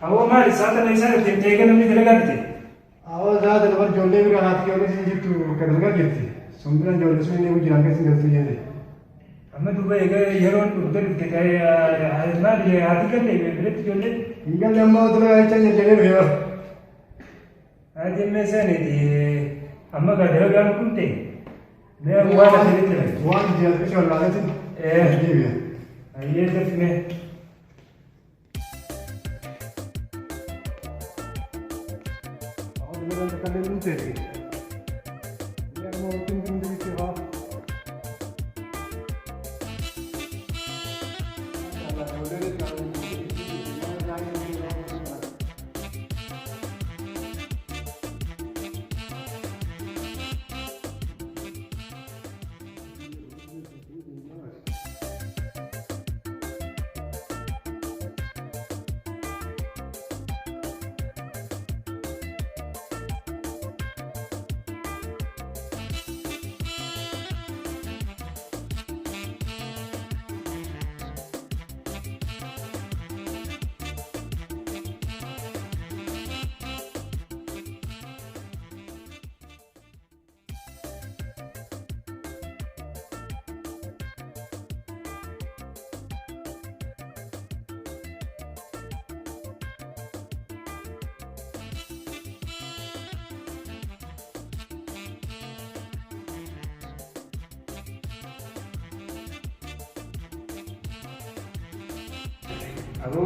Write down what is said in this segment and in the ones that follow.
هو ما لسه أنا إنسان تيجي نمني دلقاتي. أو زاد البر جولة بيرانات كيولة سيجتو كدلقا جبتي. سمبران جولة سويني وجران كسين جلتو يدي. أما دوبا يرون أردن كتاي ما لي هذه كله بلد جولة. يقال لما أطلع يتجه جليل بيور. هذه مثلا دي أما قادر كانوا كنتي. ما هو هذا اللي وان جل بيشون لازم. جيبه. أيه تفنى. أو دلوقتي نتكلم من تاني. يا مو تنتم تبيتها. أبو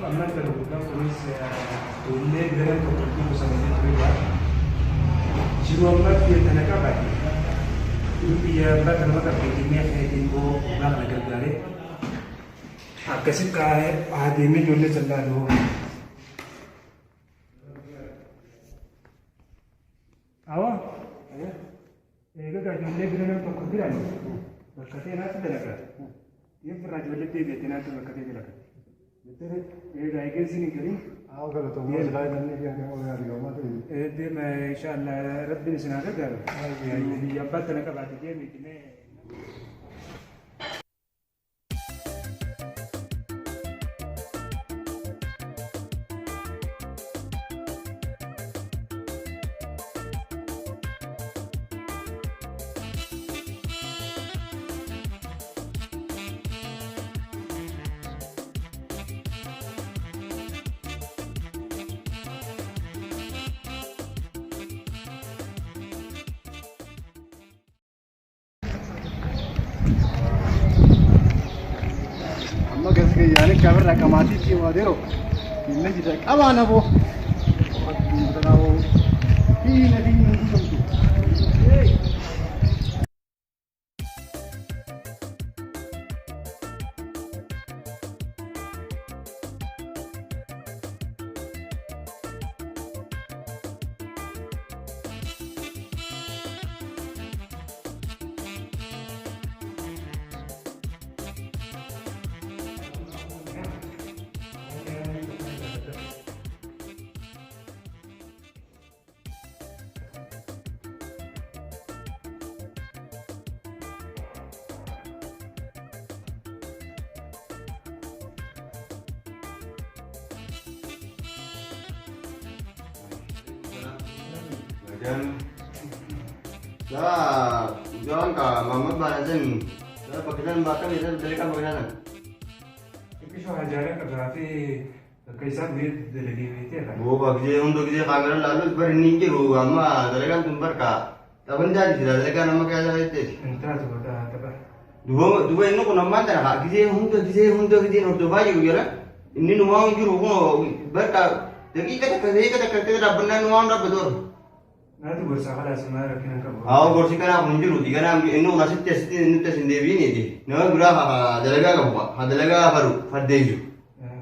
أما تلوكنا فلوس تولي غيرن تقولي مسامحين تقولي جرو أما في تناكا بعدي يا بعد ما تبغيني هيدين بو بعد نقدره أكسب كاه هاديني جولة جلالو أوا إيه كا جولة غيرن تقولي أنا بكتير ناس تناكا يفرج جولة تيجي ناس بكتير جلالو ये राइके से निकली आओ करो तो मुझे लाइट करने की क्या हो गया रियोमा तो दे मैं इंशाल्लाह रब्बी ने सुना कर ये अब तक का बात है मीटिंग يعني كاميرا كماتي في وادرو إنه جدا كمان أبو تراو في نبي من سمتو Jangan ka Muhammad Banasin. Pagkilan ba kami sa dalikan pagkilan? किसी हजारे का काफी कैसा भी लगी हुई थी वो बगजे untuk dia kamera lalu berningki ru amma dalikan tumbar ka. Taban jadi tidak dalikan nama kaya itu. entah tu kata apa Dua ini ko naman ta ha gije hunto norto bayi ko yara. Ini nuwang juru ko berka dagi kata rabban nuwang rabbador. nah tu bersama lah semua rakyat kan Aw gorsi kana munjuru digana inu nasit testi inu testi devi ni di. Nama gura ha dalaga ka buka. Ha dalaga baru fadeju.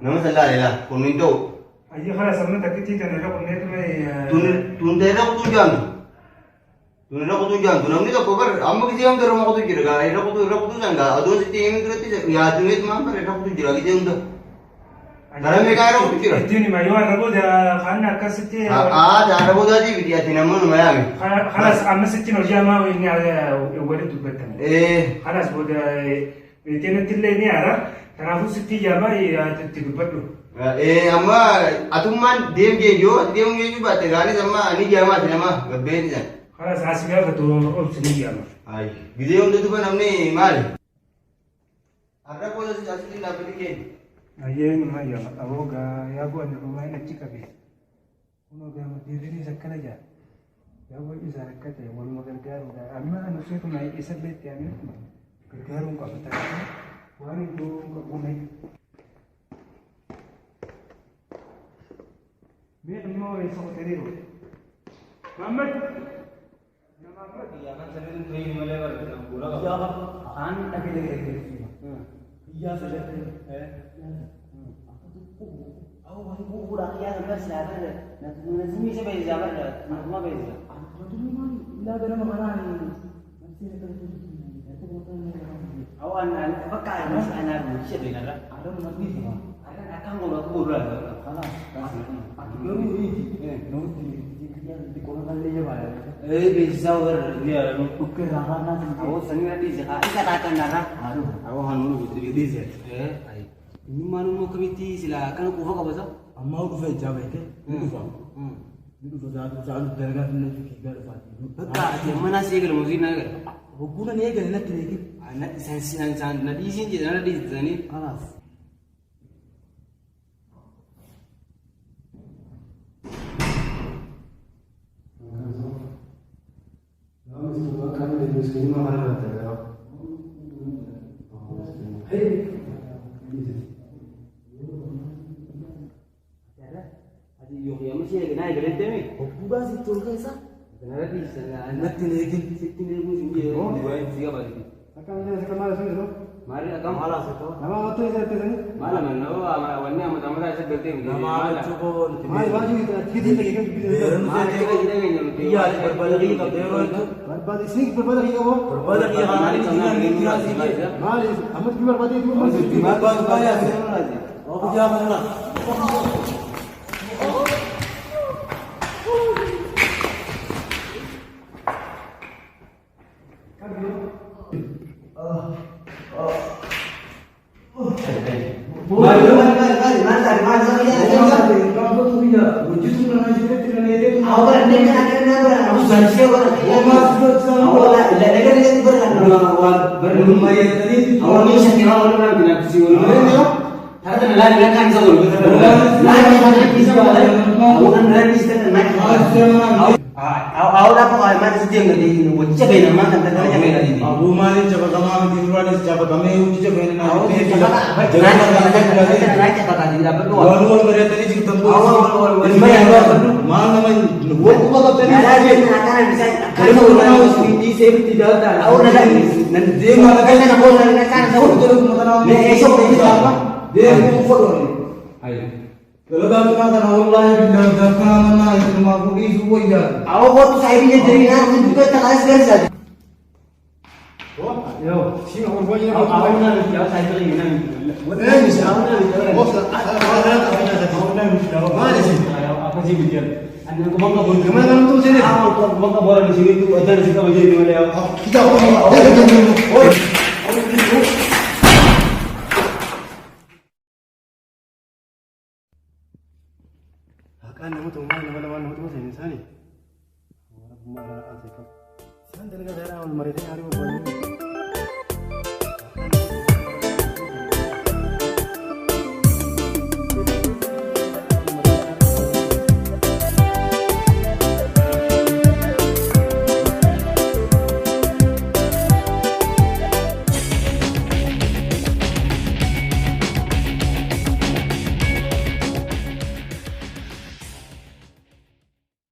Nama sallah ila kuninto. aja kalau sama tak kecil kan ada punya tu mai Tundera ko tujan. Tunamni to kobar amma kisi am dero ma ko tujira ga ira ko tujan ga ado sitti emi durati ya tunit ma par ira ko tujira ga jendo. Dara me ka ira ko tujira. itu ni mai orang aku dah khana kasih Jara ko da di video tinamun ma ya. خلاص أما ستين وجامعة وإني على ولد وبتن. خلاص بود تينا تلي نيارا تنافس ستين جامعة تتقبله. amma atummaan deemjee yoo deemjee juba tegaanis amma ani jaamaa fi nama gabbeen isa. Kanas asii gaafa turuun obsini jaama. Ayi gidee hundi tuba namni maali? Har'a koosa asitti dhaabbati keenya. Ayyeen mayyaa aboogaa yaa goone rumaa inni achi qabe. Kunoo gaama deebiin akkana jaa. Yaa waan isa rakkate waluma gargaaruudha. Amma anu seetuma isa beetti ani gargaaruun qabata. Waan iddoo qabuun Biar mau esok teriru. Muhammad. Ya Muhammad. Ya kan sering train melewat kita pura. Ya kan lagi lagi. Iya saja. Aku masih pura ya sampai selatan. Nanti sini saya bayar jalan dah. Nama bayar. Nanti ni mana? Dah ada makanan. Nanti kita Aku anak pakai masih anak siapa ni lah? Ada mati semua. Akan kalau aku pura. Kalah. Bisa dia ukir rana aku sendiri di sini. Katakan nara. Aku hanu betul di sini. Ini mana mau kemiti silakan aku buka apa? Amma aku faham jawab itu. Itu faham. Itu jauh derajat nanti kita dapat. Betul. Mana sih kalau mesti nak? Bukan ni kalau nak ni. Anak sensian nak di sini nak di sini. Alas. Mari akan halas itu. Nama apa itu itu ni? Malam mana? Awalnya amat saya bertemu. Nama cukup. Mari baju kita lagi kan? Mari kita ni. Iya, berbalik kita dewan itu. Berbalik sini berbalik kita apa? Berbalik kita mari kita. Mari, amat kita berbalik itu. Berbalik saya. Oh, jangan lah. Awalnya apa kalau masih dia nggak di wajib benar mana kan tadi yang ini. Abu Malik coba kamu di luar ini coba kamu uji coba ini. Jangan naik apa tadi dapat dua. Awal melihat tadi jika tempuh. Awal mana main. Buat apa kau tadi? Ada bisa. Kalau orang di sini tidak ada. Awal ada. Nanti dia malah kan nak bola nak kan. Terus makan. Esok ini apa? Dia foto ni. Ayo. Kalau kamu katakan Allah yang berdasarkan mana itu mampu isu wajar. Awak waktu saya ini jadi nanti juga tak ada segala. Oh, yo, sini orang boleh nak. Awak nak jauh saya beri nanti. Ni siapa ni? Bos, mana sih? Apa sih bicara? Anda kau bangga boleh. Kemana kamu tu sini? Kau bangga boleh di sini tu. Ada di sini kau jadi mana? Kita apa? Kan nama tu mana sini sana. Orang mana nak asal. Sana tenaga saya orang mereka hari ini.